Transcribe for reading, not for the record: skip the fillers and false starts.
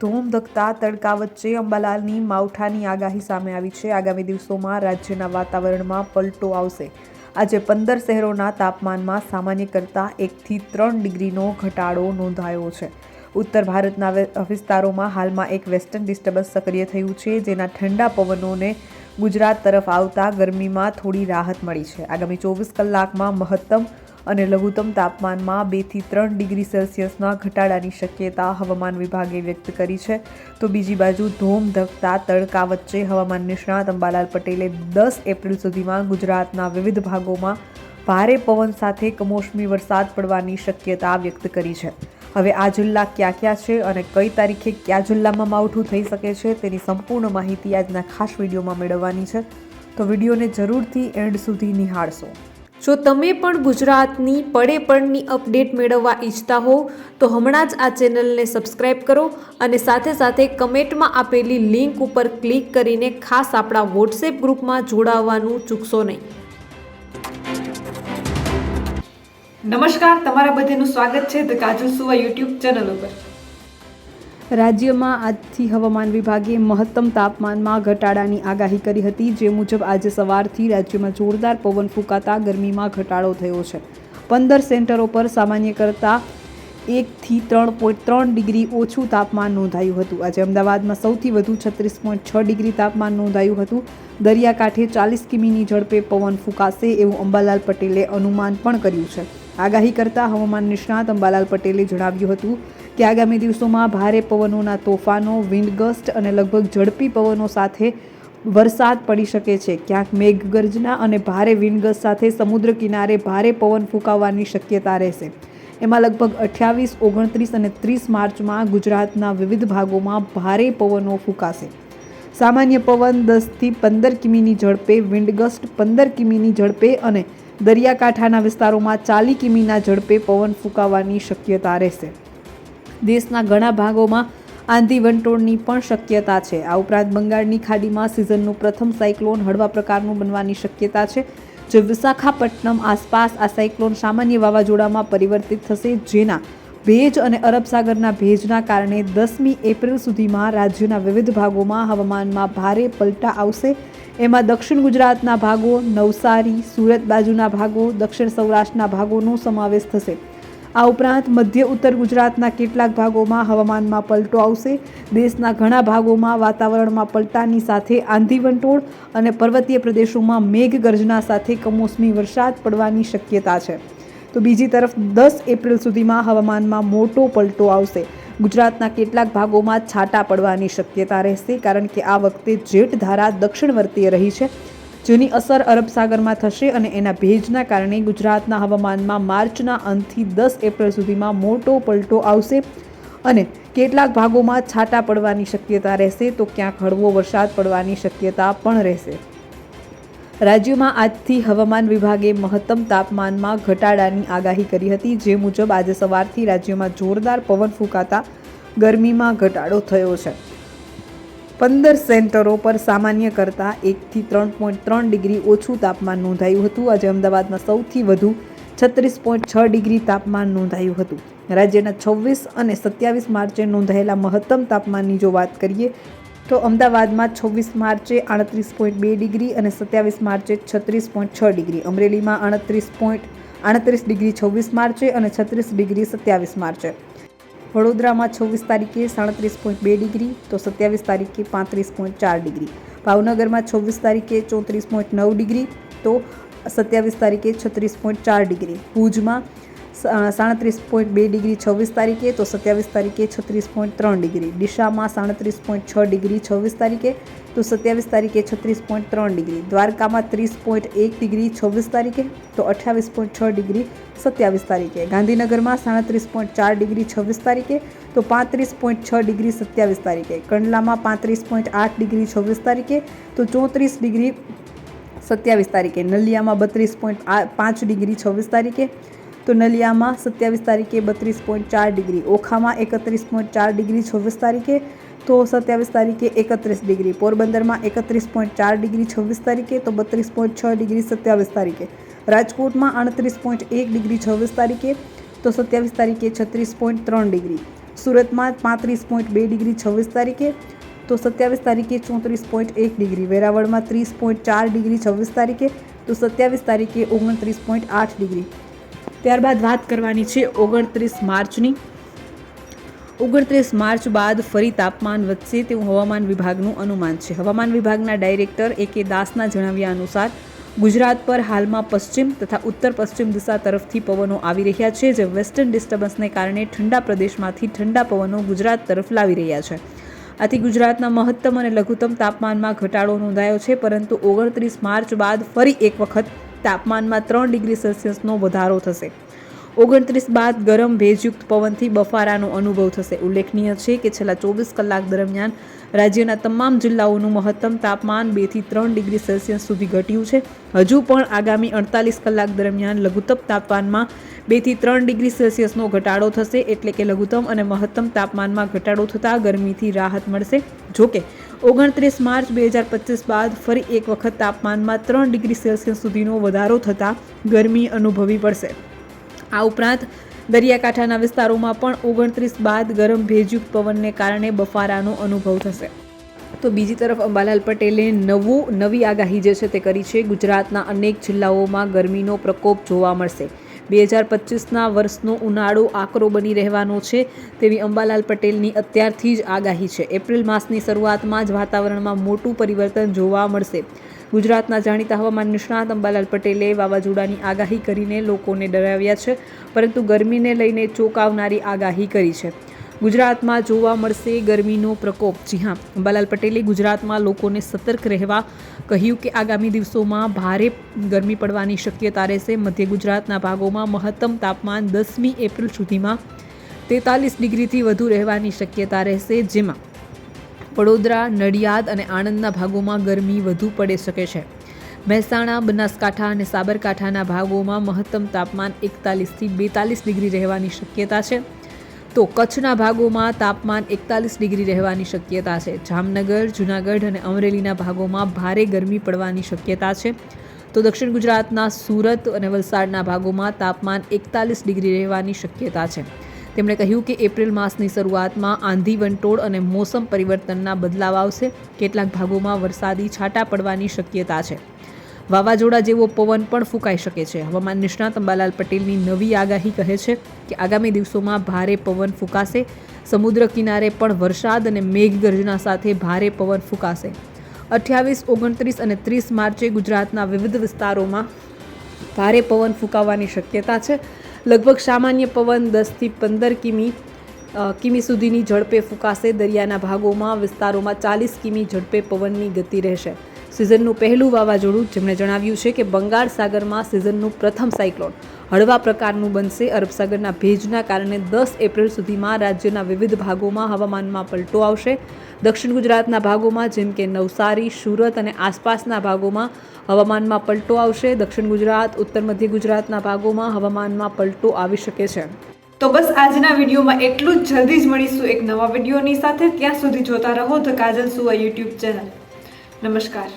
ધોમધખતા તડકા વચ્ચે અંબાલાલની માવઠાની આગાહી સામે આવી છે। આગામી દિવસોમાં રાજ્યના વાતાવરણમાં પલટો આવશે। આજે 15 શહેરોના તાપમાનમાં સામાન્ય કરતાં 1 થી 3 ડિગ્રીનો ઘટાડો નોંધાયો છે। ઉત્તર ભારતના વિસ્તારોમાં હાલમાં એક વેસ્ટર્ન ડિસ્ટર્બન્સ સક્રિય થયું છે, જેના ઠંડા પવનોને ગુજરાત તરફ આવતા ગરમીમાં થોડી રાહત મળી છે। આગામી 24 કલાકમાં મહત્તમ અને લઘુત્તમ તાપમાનમાં 2 થી 3 ડિગ્રી સેલ્સિયસના ઘટાડાની શક્યતા હવામાન વિભાગે વ્યક્ત કરી છે। તો બીજી બાજુ ધોમધખતા તડકા વચ્ચે હવામાન નિષ્ણાત અંબાલાલ પટેલે 10 એપ્રિલ સુધીમાં ગુજરાતના વિવિધ ભાગોમાં ભારે પવન સાથે કમોસમી વરસાદ પડવાની શક્યતા વ્યક્ત કરી છે। હવે આ જિલ્લા ક્યાં છે અને કઈ તારીખે કયા જિલ્લામાં માવઠું થઈ શકે છે તેની સંપૂર્ણ માહિતી આજના ખાસ વિડીયોમાં મેળવવાની છે, તો વિડીયોને જરૂરથી એન્ડ સુધી નિહાળશો। જો તમે પણ ગુજરાતની પડે અપડેટ મેળવવા ઈચ્છતા હો તો હમણાં જ આ ચેનલને સબસ્ક્રાઇબ કરો અને સાથે સાથે કમેન્ટમાં આપેલી લિંક ઉપર ક્લિક કરીને ખાસ આપણા વોટ્સએપ ગ્રુપમાં જોડાવવાનું ચૂકશો નહીં। નમસ્કાર, તમારા બધાનું સ્વાગત છે ધ કાજલ સુવા યુટ્યુબ ચેનલ ઉપર। રાજ્યમાં આજથી હવામાન વિભાગે મહત્તમ તાપમાનમાં ઘટાડાની આગાહી કરી હતી, જે મુજબ આજે સવારથી રાજ્યમાં જોરદાર પવન ફૂંકાતા ગરમીમાં ઘટાડો થયો છે। 15 સેન્ટરો પર સામાન્ય કરતાં 1 થી 3.3 ડિગ્રી ઓછું તાપમાન નોંધાયું હતું। આજે અમદાવાદમાં સૌથી વધુ 36.6 ડિગ્રી તાપમાન નોંધાયું હતું। દરિયાકાંઠે 40 કિમીની ઝડપે પવન ફૂંકાશે એવું અંબાલાલ પટેલે અનુમાન પણ કર્યું છે। આગાહી કરતા હવામાન નિષ્ણાત અંબાલાલ પટેલે જણાવ્યું હતું કે આગામી દિવસોમાં ભારે પવનોના તોફાનો, વિન્ડગસ્ટ અને લગભગ ઝડપી પવનો સાથે વરસાદ પડી શકે છે। ક્યાંક મેઘગર્જના અને ભારે વિન્ડગસ્ટ સાથે સમુદ્ર કિનારે ભારે પવન ફૂંકાવાની શક્યતા રહેશે। એમાં લગભગ 28, 29 અને 30 માર્ચમાં ગુજરાતના વિવિધ ભાગોમાં ભારે પવનો ફૂંકાશે। સામાન્ય પવન 10 થી 15 કિમીની ઝડપે, વિન્ડગસ્ટ 15 કિમીની ઝડપે અને દરિયાકાંઠાના વિસ્તારોમાં 40 કિમીના ઝડપે પવન ફૂંકાવાની શક્યતા રહેશે। દેશના ઘણા ભાગોમાં આંધી વંટોળની પણ શક્યતા છે। આ ઉપરાંત બંગાળની ખાડીમાં સિઝનનું પ્રથમ સાયક્લોન હળવા પ્રકારનું બનવાની શક્યતા છે, જે વિશાખાપટ્ટનમ આસપાસ આ સાયક્લોન સામાન્ય વાવાઝોડામાં પરિવર્તિત થશે, જેના ભેજ અને અરબ સાગરના ભેજના કારણે 10મી એપ્રિલ સુધીમાં રાજ્યના વિવિધ ભાગોમાં હવામાનમાં ભારે પલટા આવશે। એમાં દક્ષિણ ગુજરાતના ભાગો, નવસારી, સુરત બાજુના ભાગો, દક્ષિણ સૌરાષ્ટ્રના ભાગોનો સમાવેશ થશે। આ ઉપરાંત મધ્ય ઉત્તર ગુજરાતના કેટલાક ભાગોમાં હવામાનમાં પલટો આવશે। દેશના ઘણા ભાગોમાં વાતાવરણમાં પલટાની સાથે આંધી વંટોળ અને પર્વતીય પ્રદેશોમાં મેઘગર્જના સાથે કમોસમી વરસાદ પડવાની શક્યતા છે। તો બીજી તરફ 10 એપ્રિલ સુધીમાં હવામાનમાં મોટો પલટો આવશે। ગુજરાતના કેટલાક ભાગોમાં છાંટા પડવાની શક્યતા રહેશે, કારણ કે આ વખતે જેટ ધારા દક્ષિણવર્તીય રહી છે, જેની અસર અરબ સાગરમાં થશે અને એના ભેજના કારણે ગુજરાતના હવામાનમાં માર્ચના અંતથી 10 એપ્રિલ સુધીમાં મોટો પલટો આવશે અને કેટલાક ભાગોમાં છાંટા પડવાની શક્યતા રહેશે, તો ક્યાંક હળવો વરસાદ પડવાની શક્યતા પણ રહેશે। રાજ્યમાં આજથી હવામાન વિભાગે મહત્તમ તાપમાનમાં ઘટાડાની આગાહી કરી હતી, જે મુજબ આજે સવારથી રાજ્યમાં જોરદાર પવન ફૂંકાતા ગરમીમાં ઘટાડો થયો છે। 15 સેન્ટરો પર સામાન્ય કરતાં 1 થી 3.3 ડિગ્રી ઓછું તાપમાન નોંધાયું હતું। આજે અમદાવાદમાં સૌથી વધુ 36.6 ડિગ્રી તાપમાન નોંધાયું હતું। રાજ્યના 26 અને 27 માર્ચે નોંધાયેલા મહત્તમ તાપમાનની જો વાત કરીએ તો અમદાવાદમાં 26 માર્ચે 38.2 ડિગ્રી અને 27 માર્ચે 36.6 ડિગ્રી, અમરેલીમાં 38 ડિગ્રી 26 માર્ચે અને 36 ડિગ્રી 27 માર્ચે, વડોદરામાં 26 તારીખે 37.2 ડિગ્રી તો 27 તારીખે 35.4 ડિગ્રી, ભાવનગરમાં 26 તારીખે 34.9 ડિગ્રી તો 27 તારીખે 36.4 ડિગ્રી, ભુજમાં 37.2 ડિગ્રી 26 તારીખે તો 27 તારીખે 36.3 ડિગ્રી, ડીસામાં 37.6 ડિગ્રી 26 તારીખે તો 27 તારીખે 36.3 ડિગ્રી, દ્વારકામાં 30.1 ડિગ્રી 26 તારીખે તો 28.6 ડિગ્રી 27 તારીખે, ગાંધીનગરમાં 37.4 ડિગ્રી 26 તારીખે તો 35.6 ડિગ્રી 27 તારીખે, કંડલામાં 35.8 ડિગ્રી 26 તારીખે તો 34 ડિગ્રી 27 તારીખે, નલિયામાં 32.5 ડિગ્રી 26 તારીખે તો નલિયામાં 27 તારીખે 32.4 ડિગ્રી, ઓખામાં 31.4 ડિગ્રી 26 તારીખે તો 27 તારીખે 31 ડિગ્રી, પોરબંદરમાં 31.4 ડિગ્રી 26 તારીખે તો 32.6 ડિગ્રી 27 તારીખે, રાજકોટમાં 38.1 ડિગ્રી 26 તારીખે તો 27 તારીખે 36.3 ડિગ્રી, સુરતમાં 35.2 ડિગ્રી 26 તારીખે, તો 27 તારીખે 34.1 ડિગ્રી, વેરાવળમાં 30.4 ડિગ્રી 26 તારીખે, તો 27 તારીખે 29.8 ડિગ્રી. ત્યારબાદ વાત કરવાની છે 29 માર્ચની. 29 માર્ચ બાદ ફરી તાપમાન વધશે તેવું હવામાન વિભાગનું અનુમાન છે. હવામાન વિભાગના ડાયરેક્ટર A.K. દાસના જણાવ્યા અનુસાર ગુજરાત પર હાલમાં પશ્ચિમ તથા ઉત્તર પશ્ચિમ દિશા તરફથી પવનો આવી રહ્યા છે, જે વેસ્ટર્ન ડિસ્ટર્બન્સને કારણે ઠંડા પ્રદેશમાંથી ઠંડા પવનો ગુજરાત તરફ લાવી રહ્યા છે. આથી ગુજરાતના મહત્તમ અને લઘુત્તમ તાપમાનમાં ઘટાડો નોંધાયો છે, પરંતુ 29 માર્ચ બાદ ફરી એક વખત તાપમાનમાં 3 ડિગ્રી સેલ્સિયસનો વધારો થશે. 29 બાદ ગરમ ભેજયુક્ત પવનથી બફારાનો અનુભવ થશે. ઉલ્લેખનીય છે કે છેલ્લા 24 કલાક દરમિયાન રાજ્યના તમામ જિલ્લાઓનું મહત્તમ તાપમાન 2 થી 3 ડિગ્રી સેલ્સિયસ સુધી ઘટ્યું છે. હજુ પણ આગામી 48 કલાક દરમિયાન લઘુત્તમ તાપમાનમાં 2 થી 3 ડિગ્રી સેલ્સિયસનો ઘટાડો થશે, એટલે કે લઘુત્તમ અને મહત્તમ તાપમાનમાં ઘટાડો થતાં ગરમીથી રાહત મળશે. જોકે 29 માર્ચ 2025 બાદ ફરી એક વખત તાપમાનમાં 3 ડિગ્રી સેલ્સિયસ સુધીનો વધારો થતાં ગરમી અનુભવવી પડશે. આ ઉપરાંત દરિયાકાંઠાના વિસ્તારોમાં પણ 29 બાદ ગરમ ભેજયુક્ત પવનને કારણે બફારાનો અનુભવ થશે. તો બીજી તરફ અંબાલાલ પટેલે નવી આગાહી જે છે તે કરી છે. ગુજરાતના અનેક જિલ્લાઓમાં ગરમીનો પ્રકોપ જોવા મળશે. 2025ના વર્ષનો ઉનાળો આકરો બની રહેવાનો છે તેવી અંબાલાલ પટેલની અત્યારથી જ આગાહી છે. એપ્રિલ માસની શરૂઆતમાં જ વાતાવરણમાં મોટું પરિવર્તન જોવા મળશે. ગુજરાતના જાણીતા હવામાન નિષ્ણાત અંબાલાલ પટેલે વાવાઝોડાની આગાહી કરીને લોકોને ડરાવ્યા છે, પરંતુ ગરમીને લઈને ચોંકાવનારી આગાહી કરી છે. ગુજરાતમાં જોવા મળશે ગરમીનો પ્રકોપ. જી હા, અંબાલાલ પટેલે ગુજરાતમાં લોકોને સતર્ક રહેવા કહ્યું કે આગામી દિવસોમાં ભારે ગરમી પડવાની શક્યતા રહેશે. મધ્ય ગુજરાતના ભાગોમાં મહત્તમ તાપમાન 10મી એપ્રિલ સુધીમાં 43 ડિગ્રીથી વધુ રહેવાની શક્યતા રહેશે, જેમાં વડોદરા, નડિયાદ અને આણંદના ભાગોમાં ગરમી વધુ પડી શકે છે. મહેસાણા, બનાસકાંઠા અને સાબરકાંઠાના ભાગોમાં મહત્તમ તાપમાન 41થી 42 ડિગ્રી રહેવાની શક્યતા છે. તો કચ્છના ભાગોમાં તાપમાન 41 ડિગ્રી રહેવાની શક્યતા છે. જામનગર, જૂનાગઢ અને અમરેલીના ભાગોમાં ભારે ગરમી પડવાની શક્યતા છે. તો દક્ષિણ ગુજરાતના સુરત અને વલસાડના ભાગોમાં તાપમાન 41 ડિગ્રી રહેવાની શક્યતા છે. તેમણે કહ્યું કે એપ્રિલ માસની શરૂઆતમાં આંધી, વંટોળ અને મોસમ પરિવર્તનના બદલાવ આવશે. કેટલાક ભાગોમાં વરસાદી છાંટા પડવાની શક્યતા છે. વાવાઝોડા જેવો પવન પણ ફૂંકાઈ શકે છે. હવામાન નિષ્ણાત અંબાલાલ પટેલની નવી આગાહી કહે છે કે આગામી દિવસોમાં ભારે પવન ફૂંકાશે. સમુદ્ર કિનારે પણ વરસાદ અને મેઘગર્જના સાથે ભારે પવન ફૂંકાશે. 28, 29 અને 30 માર્ચે ગુજરાતના વિવિધ વિસ્તારોમાં ભારે પવન ફૂંકાવાની શક્યતા છે. લગભગ સામાન્ય પવન 10 થી 15 કિમી સુધીની ઝડપે ફૂંકાશે. દરિયાના ભાગોમાં વિસ્તારોમાં 40 કિમી ઝડપે પવનની ગતિ રહેશે. સિઝનનું પહેલું વાવાઝોડું, જેમણે જણાવ્યું છે કે બંગાળ સાગરમાં સિઝનનું પ્રથમ સાયક્લોન હળવા પ્રકારનું બનશે. અરબ સાગરના ભેજના કારણે 10 એપ્રિલ સુધીમાં રાજ્યના વિવિધ ભાગોમાં હવામાનમાં પલટો આવશે. દક્ષિણ ગુજરાતના ભાગોમાં જેમ કે નવસારી, સુરત અને આસપાસના ભાગોમાં હવામાનમાં પલટો આવશે. દક્ષિણ ગુજરાત, ઉત્તર મધ્ય ગુજરાતના ભાગોમાં હવામાનમાં પલટો આવી શકે છે. તો બસ આજના વિડીયોમાં એટલું જ. જલ્દી જ મળીશું એક નવા વિડીયોની સાથે. ત્યાં સુધી જોતા રહો ધ કાજલ સુવા યુટ્યુબ ચેનલ. નમસ્કાર.